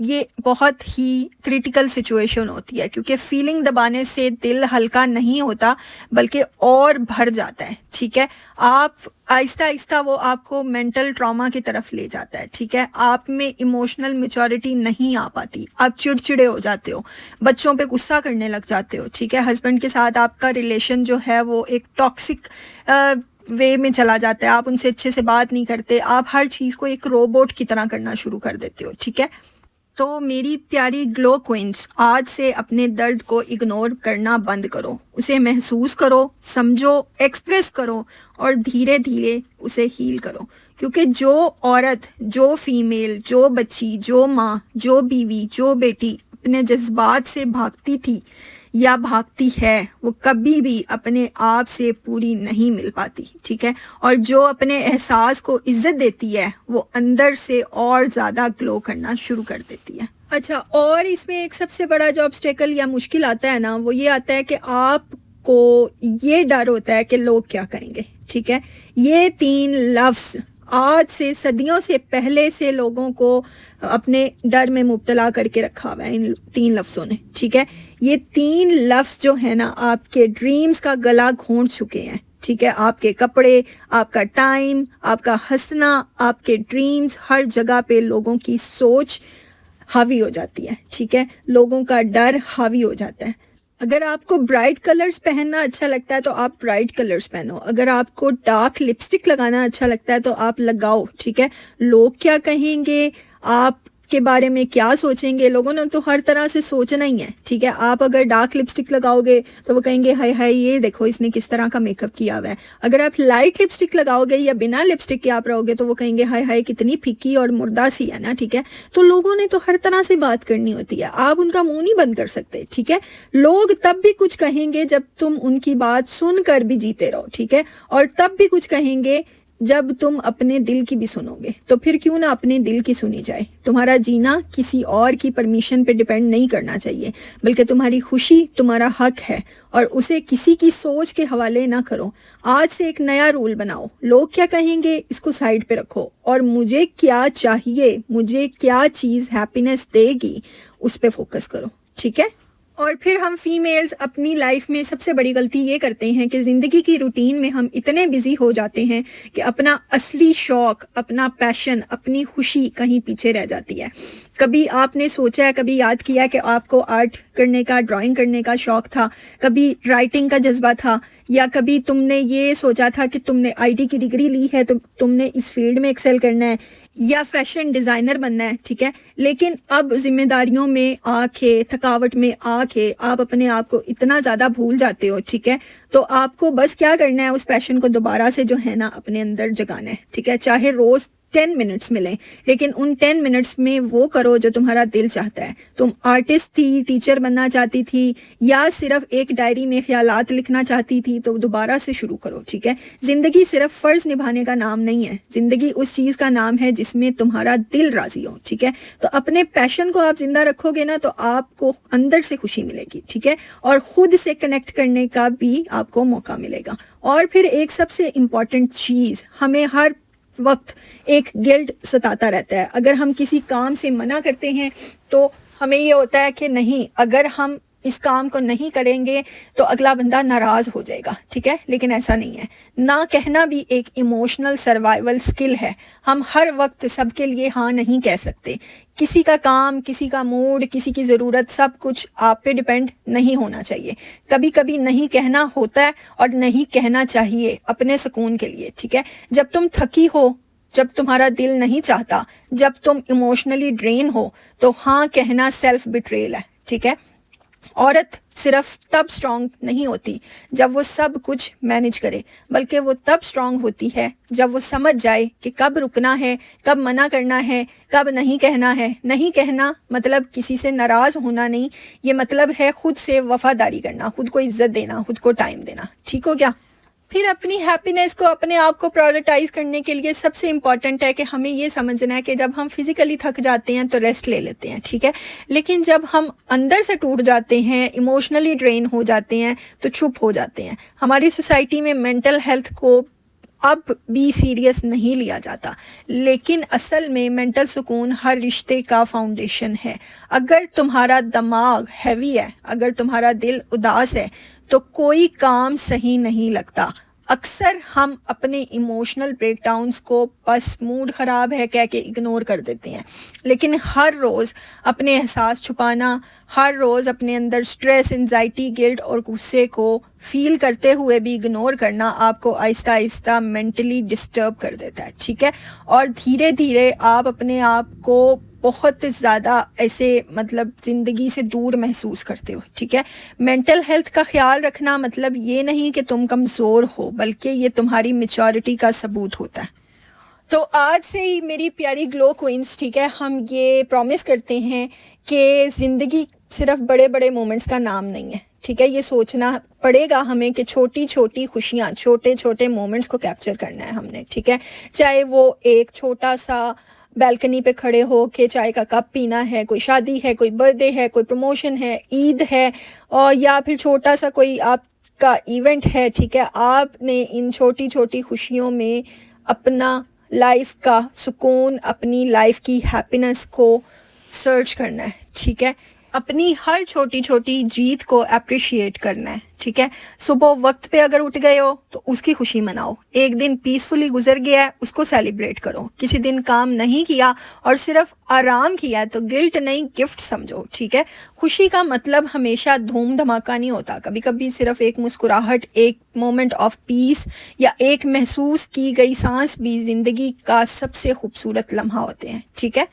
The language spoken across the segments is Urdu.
یہ بہت ہی کرٹیکل سچویشن ہوتی ہے، کیونکہ فیلنگ دبانے سے دل ہلکا نہیں ہوتا بلکہ اور بھر جاتا ہے. ٹھیک ہے، آپ آہستہ آہستہ وہ آپ کو مینٹل ٹراما کی طرف لے جاتا ہے. ٹھیک ہے، آپ میں ایموشنل میچورٹی نہیں آ پاتی، آپ چڑچڑے ہو جاتے ہو، بچوں پہ غصہ کرنے لگ جاتے ہو. ٹھیک ہے، ہسبینڈ کے ساتھ آپ کا ریلیشن جو ہے وہ ایک ٹاکسک وے میں چلا جاتا ہے، آپ ان سے اچھے سے بات نہیں کرتے، آپ ہر چیز کو ایک روبوٹ کی طرح کرنا شروع کر دیتے ہو. ٹھیک ہے، تو میری پیاری گلو کوئنس، آج سے اپنے درد کو اگنور کرنا بند کرو، اسے محسوس کرو، سمجھو، ایکسپریس کرو اور دھیرے دھیرے اسے ہیل کرو. کیونکہ جو عورت، جو فیمیل، جو بچی، جو ماں، جو بیوی، جو بیٹی اپنے جذبات سے بھاگتی تھی یا بھاگتی ہے، وہ کبھی بھی اپنے آپ سے پوری نہیں مل پاتی. ٹھیک ہے، اور جو اپنے احساس کو عزت دیتی ہے وہ اندر سے اور زیادہ گلو کرنا شروع کر دیتی ہے. اچھا، اور اس میں ایک سب سے بڑا جو آبسٹیکل یا مشکل آتا ہے نا، وہ یہ آتا ہے کہ آپ کو یہ ڈر ہوتا ہے کہ لوگ کیا کہیں گے. ٹھیک ہے، یہ 3 لفظ آج سے صدیوں سے پہلے سے لوگوں کو اپنے ڈر میں مبتلا کر کے رکھا ہوا ہے، ان 3 لفظوں نے. ٹھیک ہے، یہ 3 لفظ جو ہے نا آپ کے ڈریمز کا گلا گھونٹ چکے ہیں. ٹھیک ہے، آپ کے کپڑے، آپ کا ٹائم، آپ کا ہنسنا، آپ کے ڈریمز، ہر جگہ پہ لوگوں کی سوچ حاوی ہو جاتی ہے. ٹھیک ہے، لوگوں کا ڈر حاوی ہو جاتا ہے. اگر آپ کو برائٹ کلرز پہننا اچھا لگتا ہے تو آپ برائٹ کلرز پہنو، اگر آپ کو ڈارک لپسٹک لگانا اچھا لگتا ہے تو آپ لگاؤ. ٹھیک ہے، لوگ کیا کہیں گے، آپ کے بارے میں کیا سوچیں گے، لوگوں نے تو ہر طرح سے سوچنا ہی ہے. ٹھیک ہے، آپ اگر ڈارک لپسٹک لگاؤ گے تو وہ کہیں گے ہائے ہائے یہ دیکھو اس نے کس طرح کا میک اپ کیا ہوا ہے. اگر آپ لائٹ لپسٹک لگاؤ گے یا بنا لپسٹک کے آپ رہو گے تو وہ کہیں گے ہائے ہائے کتنی پھیکی اور مردہ سی ہے نا. ٹھیک ہے، تو لوگوں نے تو ہر طرح سے بات کرنی ہوتی ہے، آپ ان کا منہ نہیں بند کر سکتے. ٹھیک ہے، لوگ تب بھی کچھ کہیں گے جب تم ان کی بات سن کر بھی جیتے رہو. ٹھیک ہے، اور تب بھی کچھ کہیں گے جب تم اپنے دل کی بھی سنو گے. تو پھر کیوں نہ اپنے دل کی سنی جائے. تمہارا جینا کسی اور کی پرمیشن پہ ڈیپینڈ نہیں کرنا چاہیے، بلکہ تمہاری خوشی تمہارا حق ہے اور اسے کسی کی سوچ کے حوالے نہ کرو. آج سے ایک نیا رول بناؤ، لوگ کیا کہیں گے اس کو سائڈ پہ رکھو اور مجھے کیا چاہیے، مجھے کیا چیز ہیپینس دے گی اس پہ فوکس کرو. ٹھیک ہے، اور پھر ہم فیمیلز اپنی لائف میں سب سے بڑی غلطی یہ کرتے ہیں کہ زندگی کی روٹین میں ہم اتنے بزی ہو جاتے ہیں کہ اپنا اصلی شوق، اپنا پیشن، اپنی خوشی کہیں پیچھے رہ جاتی ہے. کبھی آپ نے سوچا ہے، کبھی یاد کیا کہ آپ کو آرٹ کرنے کا، ڈرائنگ کرنے کا شوق تھا، کبھی رائٹنگ کا جذبہ تھا، یا کبھی تم نے یہ سوچا تھا کہ تم نے IT کی ڈگری لی ہے تو تم نے اس فیلڈ میں ایکسل کرنا ہے یا فیشن ڈیزائنر بننا ہے. ٹھیک ہے، لیکن اب ذمہ داریوں میں آ کے، تھکاوٹ میں آ کے آپ اپنے آپ کو اتنا زیادہ بھول جاتے ہو. ٹھیک ہے، تو آپ کو بس کیا کرنا ہے، اس پیشن کو دوبارہ سے جو ہے نا اپنے اندر جگانا ہے. ٹھیک ہے، چاہے روز 10 منٹس ملیں لیکن ان 10 منٹس میں وہ کرو جو تمہارا دل چاہتا ہے. تم آرٹسٹ تھی، ٹیچر بننا چاہتی تھی، یا صرف ایک ڈائری میں خیالات لکھنا چاہتی تھی تو دوبارہ سے شروع کرو. ٹھیک ہے، زندگی صرف فرض نبھانے کا نام نہیں ہے، زندگی اس چیز کا نام ہے جس میں تمہارا دل راضی ہو. ٹھیک ہے، تو اپنے پیشن کو آپ زندہ رکھو گے نا تو آپ کو اندر سے خوشی ملے گی. ٹھیک ہے، اور خود سے کنیکٹ کرنے کا بھی آپ کو موقع ملے گا. اور پھر ایک سب سے امپورٹنٹ چیز، ہمیں ہر وقت ایک گلٹ ستاتا رہتا ہے. اگر ہم کسی کام سے منع کرتے ہیں تو ہمیں یہ ہوتا ہے کہ نہیں، اگر ہم اس کام کو نہیں کریں گے تو اگلا بندہ ناراض ہو جائے گا. ٹھیک ہے، لیکن ایسا نہیں ہے. نہ کہنا بھی ایک ایموشنل سروائیول سکل ہے. ہم ہر وقت سب کے لیے ہاں نہیں کہہ سکتے. کسی کا کام، کسی کا موڈ، کسی کی ضرورت، سب کچھ آپ پہ ڈیپینڈ نہیں ہونا چاہیے. کبھی کبھی نہیں کہنا ہوتا ہے اور نہیں کہنا چاہیے اپنے سکون کے لیے. ٹھیک ہے، جب تم تھکی ہو، جب تمہارا دل نہیں چاہتا، جب تم ایموشنلی ڈرین ہو تو ہاں کہنا سیلف بیٹریل ہے. ٹھیک ہے، عورت صرف تب سٹرونگ نہیں ہوتی جب وہ سب کچھ مینج کرے، بلکہ وہ تب سٹرونگ ہوتی ہے جب وہ سمجھ جائے کہ کب رکنا ہے، کب منع کرنا ہے، کب نہیں کہنا ہے. نہیں کہنا مطلب کسی سے ناراض ہونا نہیں، یہ مطلب ہے خود سے وفاداری کرنا، خود کو عزت دینا، خود کو ٹائم دینا. ٹھیک ہو گیا؟ پھر اپنی ہیپینس کو، اپنے آپ کو پرائورٹائز کرنے کے لیے سب سے امپورٹنٹ ہے کہ ہمیں یہ سمجھنا ہے کہ جب ہم فزیکلی تھک جاتے ہیں تو ریسٹ لے لیتے ہیں. ٹھیک ہے، لیکن جب ہم اندر سے ٹوٹ جاتے ہیں، ایموشنلی ڈرین ہو جاتے ہیں تو چھپ ہو جاتے ہیں. ہماری سوسائٹی میں مینٹل ہیلتھ کو اب بھی سیریس نہیں لیا جاتا، لیکن اصل میں مینٹل سکون ہر رشتے کا فاؤنڈیشن ہے۔ اگر تمہارا دماغ ہیوی ہے، اگر تمہارا دل اداس ہے تو کوئی کام صحیح نہیں لگتا۔ اکثر ہم اپنے ایموشنل بریک ڈاؤنز کو بس موڈ خراب ہے کہہ کے اگنور کر دیتے ہیں، لیکن ہر روز اپنے احساس چھپانا، ہر روز اپنے اندر سٹریس، انزائٹی، گلٹ اور غصے کو فیل کرتے ہوئے بھی اگنور کرنا آپ کو آہستہ آہستہ مینٹلی ڈسٹرب کر دیتا ہے، ٹھیک ہے؟ اور دھیرے دھیرے آپ اپنے آپ کو بہت زیادہ ایسے زندگی سے دور محسوس کرتے ہو، ٹھیک ہے؟ مینٹل ہیلتھ کا خیال رکھنا مطلب یہ نہیں کہ تم کمزور ہو، بلکہ یہ تمہاری میچورٹی کا ثبوت ہوتا ہے۔ تو آج سے ہی میری پیاری گلو کوئنس، ٹھیک ہے، ہم یہ پرومس کرتے ہیں کہ زندگی صرف بڑے بڑے مومنٹس کا نام نہیں ہے، ٹھیک ہے؟ یہ سوچنا پڑے گا ہمیں کہ چھوٹی چھوٹی خوشیاں، چھوٹے چھوٹے مومنٹس کو کیپچر کرنا ہے ہم نے، ٹھیک ہے؟ چاہے وہ ایک چھوٹا سا بیلکنی پہ کھڑے ہو کے چائے کا کپ پینا ہے، کوئی شادی ہے، کوئی برتھ ڈے ہے، کوئی پروموشن ہے، عید ہے، اور یا پھر چھوٹا سا کوئی آپ کا ایونٹ ہے، ٹھیک ہے؟ آپ نے ان چھوٹی چھوٹی خوشیوں میں اپنا لائف کا سکون، اپنی لائف کی ہیپینس کو سرچ کرنا ہے، ٹھیک ہے؟ اپنی ہر چھوٹی چھوٹی جیت کو اپریشیٹ کرنا ہے، ٹھیک ہے؟ صبح وقت پہ اگر اٹھ گئے ہو تو اس کی خوشی مناؤ، ایک دن پیسفلی گزر گیا ہے اس کو سیلیبریٹ کرو، کسی دن کام نہیں کیا اور صرف آرام کیا ہے تو گلٹ نہیں، گفٹ سمجھو، ٹھیک ہے؟ خوشی کا مطلب ہمیشہ دھوم دھماکہ نہیں ہوتا، کبھی کبھی صرف ایک مسکراہٹ، ایک مومنٹ آف پیس یا ایک محسوس کی گئی سانس بھی زندگی کا سب سے خوبصورت لمحہ ہوتے ہیں، ٹھیک ہے؟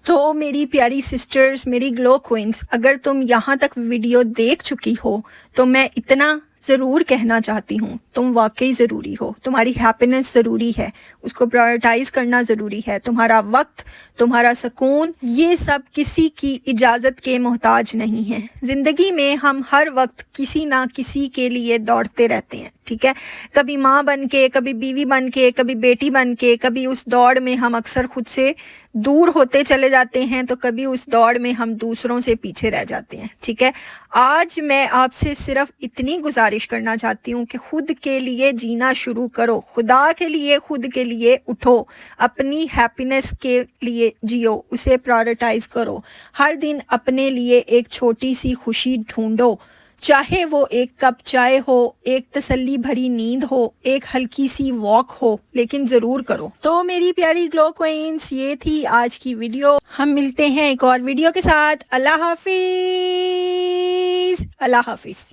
تو میری پیاری سسٹرز، میری گلو کوئنس، اگر تم یہاں تک ویڈیو دیکھ چکی ہو تو میں اتنا ضرور کہنا چاہتی ہوں، تم واقعی ضروری ہو، تمہاری ہیپینس ضروری ہے، اس کو پرائورٹائز کرنا ضروری ہے، تمہارا وقت، تمہارا سکون، یہ سب کسی کی اجازت کے محتاج نہیں ہے۔ زندگی میں ہم ہر وقت کسی نہ کسی کے لیے دوڑتے رہتے ہیں، ٹھیک ہے؟ کبھی ماں بن کے، کبھی بیوی بن کے، کبھی بیٹی بن کے، کبھی اس دوڑ میں ہم اکثر خود سے دور ہوتے چلے جاتے ہیں تو کبھی اس دوڑ میں ہم دوسروں سے پیچھے رہ جاتے ہیں، ٹھیک ہے؟ آج میں آپ سے صرف اتنی گزارش کرنا چاہتی ہوں کہ خود کے لیے جینا شروع کرو، خدا کے لیے، خود کے لیے اٹھو، اپنی ہیپینس کے لیے جیو، اسے پرائورٹائز کرو، ہر دن اپنے لیے ایک چھوٹی سی خوشی ڈھونڈو، چاہے وہ ایک کپ چائے ہو، ایک تسلی بھری نیند ہو، ایک ہلکی سی واک ہو، لیکن ضرور کرو۔ تو میری پیاری گلو کوئنس، یہ تھی آج کی ویڈیو، ہم ملتے ہیں ایک اور ویڈیو کے ساتھ۔ اللہ حافظ، اللہ حافظ۔